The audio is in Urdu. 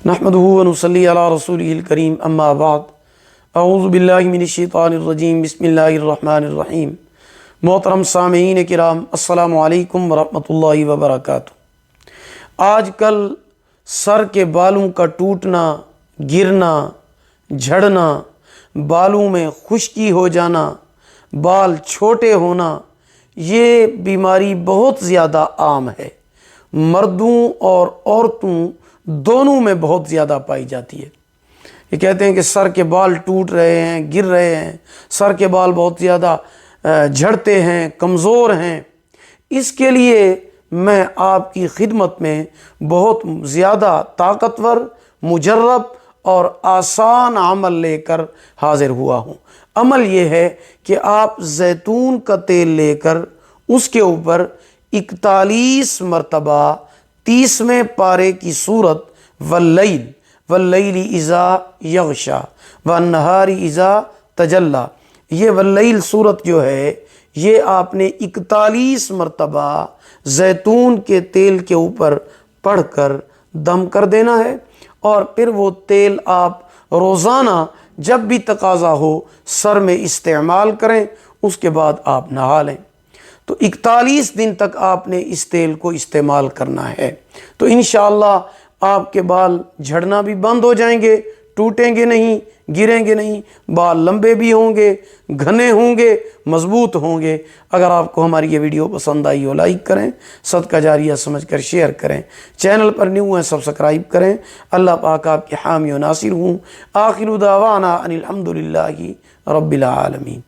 نحمدہ ونصلی علی رسولہ الکریم اما بعد اعوذ باللہ من الشیطان الرجیم بسم اللہ الرحمن الرحیم۔ محترم سامعین کرام، السلام علیکم ورحمۃ اللہ وبرکاتہ۔ آج کل سر کے بالوں کا ٹوٹنا، گرنا، جھڑنا، بالوں میں خشکی ہو جانا، بال چھوٹے ہونا، یہ بیماری بہت زیادہ عام ہے۔ مردوں اور عورتوں دونوں میں بہت زیادہ پائی جاتی ہے۔ یہ کہتے ہیں کہ سر کے بال ٹوٹ رہے ہیں، گر رہے ہیں، سر کے بال بہت زیادہ جھڑتے ہیں، کمزور ہیں۔ اس کے لیے میں آپ کی خدمت میں بہت زیادہ طاقتور، مجرب اور آسان عمل لے کر حاضر ہوا ہوں۔ عمل یہ ہے کہ آپ زیتون کا تیل لے کر اس کے اوپر 41 مرتبہ 30ویں پارے کی سورت واللیل اذا یغشا والنہار اذا تجلی، یہ واللیل سورت جو ہے یہ آپ نے 41 مرتبہ زیتون کے تیل کے اوپر پڑھ کر دم کر دینا ہے، اور پھر وہ تیل آپ روزانہ جب بھی تقاضا ہو سر میں استعمال کریں، اس کے بعد آپ نہا لیں۔ تو 41 دن تک آپ نے اس تیل کو استعمال کرنا ہے، تو انشاءاللہ آپ کے بال جھڑنا بھی بند ہو جائیں گے، ٹوٹیں گے نہیں، گریں گے نہیں، بال لمبے بھی ہوں گے، گھنے ہوں گے، مضبوط ہوں گے۔ اگر آپ کو ہماری یہ ویڈیو پسند آئی ہو لائک کریں، صدقہ جاریہ سمجھ کر شیئر کریں، چینل پر نیو ہیں سبسکرائب کریں۔ اللہ پاک آپ کے حامی و ناصر ہوں۔ آخر دعوانا ان الحمدللہ رب العالمین۔